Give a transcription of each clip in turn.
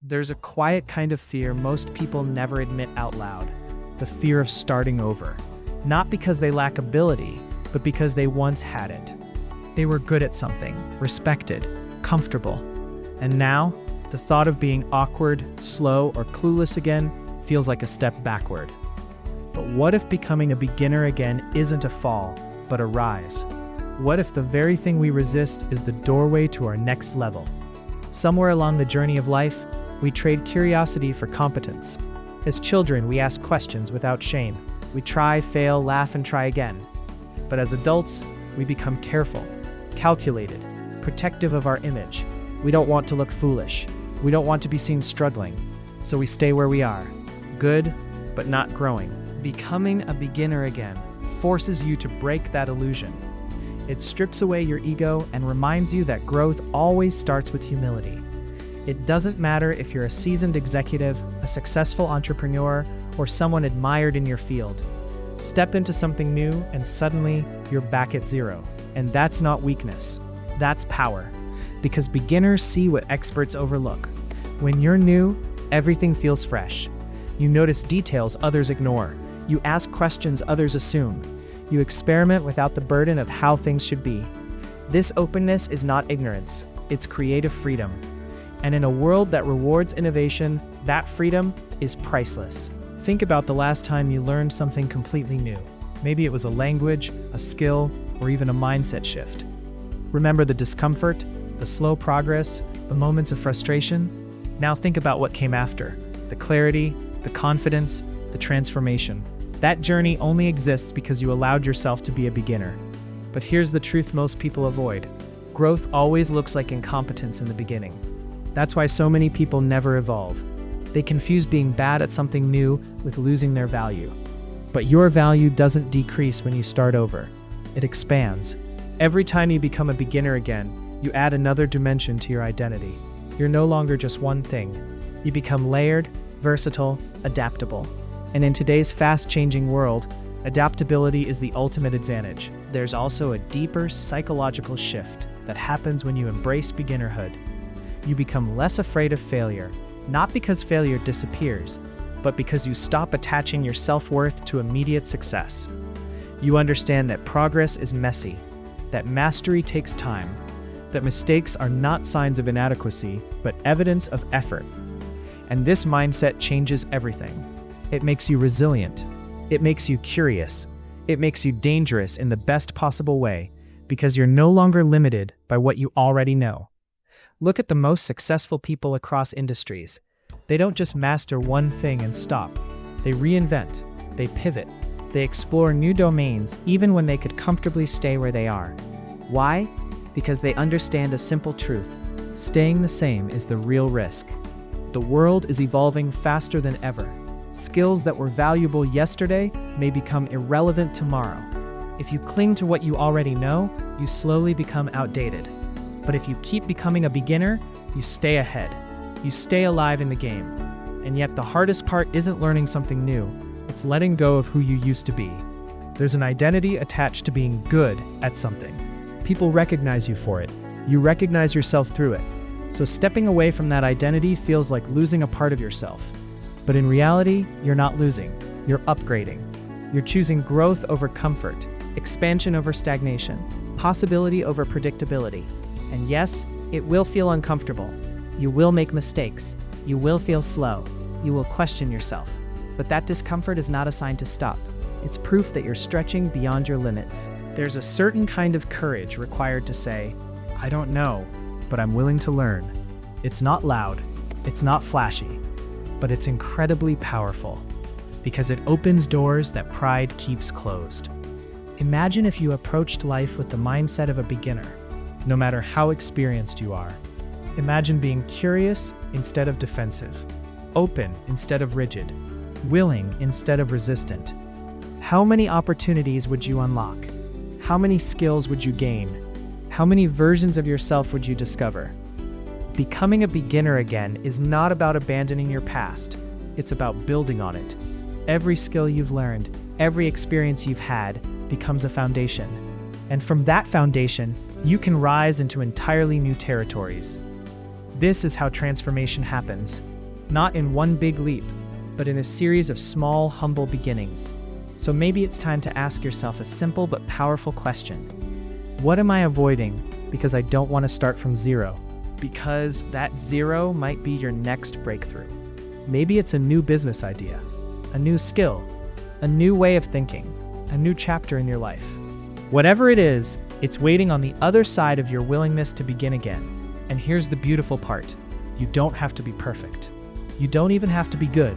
There's a quiet kind of fear most people never admit out loud, the fear of starting over. Not because they lack ability, but because they once had it. They were good at something, respected, comfortable. And now, the thought of being awkward, slow, or clueless again feels like a step backward. But what if becoming a beginner again isn't a fall, but a rise? What if the very thing we resist is the doorway to our next level? Somewhere along the journey of life, we trade curiosity for competence. As children, we ask questions without shame. We try, fail, laugh, and try again. But as adults, we become careful, calculated, protective of our image. We don't want to look foolish. We don't want to be seen struggling. So we stay where we are, good, but not growing. Becoming a beginner again forces you to break that illusion. It strips away your ego and reminds you that growth always starts with humility. It doesn't matter if you're a seasoned executive, a successful entrepreneur, or someone admired in your field. Step into something new and suddenly you're back at zero. And that's not weakness, that's power. Because beginners see what experts overlook. When you're new, everything feels fresh. You notice details others ignore. You ask questions others assume. You experiment without the burden of how things should be. This openness is not ignorance, it's creative freedom. And in a world that rewards innovation, that freedom is priceless. Think about the last time you learned something completely new. Maybe it was a language, a skill, or even a mindset shift. Remember the discomfort, the slow progress, the moments of frustration? Now think about what came after. The clarity, the confidence, the transformation. That journey only exists because you allowed yourself to be a beginner. But here's the truth most people avoid. Growth always looks like incompetence in the beginning. That's why so many people never evolve. They confuse being bad at something new with losing their value. But your value doesn't decrease when you start over. It expands. Every time you become a beginner again, you add another dimension to your identity. You're no longer just one thing. You become layered, versatile, adaptable. And in today's fast-changing world, adaptability is the ultimate advantage. There's also a deeper psychological shift that happens when you embrace beginnerhood. You become less afraid of failure, not because failure disappears, but because you stop attaching your self-worth to immediate success. You understand that progress is messy, that mastery takes time, that mistakes are not signs of inadequacy, but evidence of effort. And this mindset changes everything. It makes you resilient. It makes you curious. It makes you dangerous in the best possible way, because you're no longer limited by what you already know. Look at the most successful people across industries. They don't just master one thing and stop. They reinvent, they pivot, they explore new domains even when they could comfortably stay where they are. Why? Because they understand a simple truth. Staying the same is the real risk. The world is evolving faster than ever. Skills that were valuable yesterday may become irrelevant tomorrow. If you cling to what you already know, you slowly become outdated. But if you keep becoming a beginner, you stay ahead. You stay alive in the game. And yet the hardest part isn't learning something new. It's letting go of who you used to be. There's an identity attached to being good at something. People recognize you for it. You recognize yourself through it. So stepping away from that identity feels like losing a part of yourself. But in reality, you're not losing. You're upgrading. You're choosing growth over comfort, expansion over stagnation, possibility over predictability. And yes, it will feel uncomfortable. You will make mistakes. You will feel slow. You will question yourself. But that discomfort is not a sign to stop. It's proof that you're stretching beyond your limits. There's a certain kind of courage required to say, I don't know, but I'm willing to learn. It's not loud. It's not flashy. But it's incredibly powerful. Because it opens doors that pride keeps closed. Imagine if you approached life with the mindset of a beginner. No matter how experienced you are. Imagine being curious instead of defensive, open instead of rigid, willing instead of resistant. How many opportunities would you unlock? How many skills would you gain? How many versions of yourself would you discover? Becoming a beginner again is not about abandoning your past. It's about building on it. Every skill you've learned, every experience you've had, becomes a foundation. And from that foundation, you can rise into entirely new territories. This is how transformation happens, not in one big leap, but in a series of small, humble beginnings. So maybe it's time to ask yourself a simple but powerful question. What am I avoiding because I don't want to start from zero? Because that zero might be your next breakthrough. Maybe it's a new business idea, a new skill, a new way of thinking, a new chapter in your life. Whatever it is, it's waiting on the other side of your willingness to begin again. And here's the beautiful part. You don't have to be perfect. You don't even have to be good.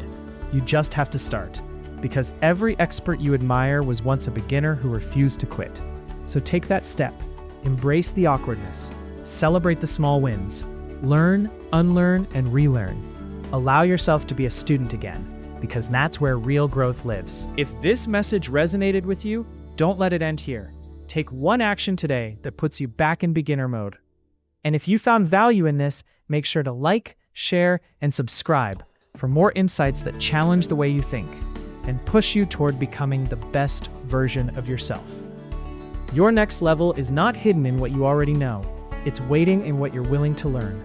You just have to start. Because every expert you admire was once a beginner who refused to quit. So take that step. Embrace the awkwardness. Celebrate the small wins. Learn, unlearn, and relearn. Allow yourself to be a student again, because that's where real growth lives. If this message resonated with you, don't let it end here. Take one action today that puts you back in beginner mode. And if you found value in this, make sure to like, share, and subscribe for more insights that challenge the way you think and push you toward becoming the best version of yourself. Your next level is not hidden in what you already know. It's waiting in what you're willing to learn.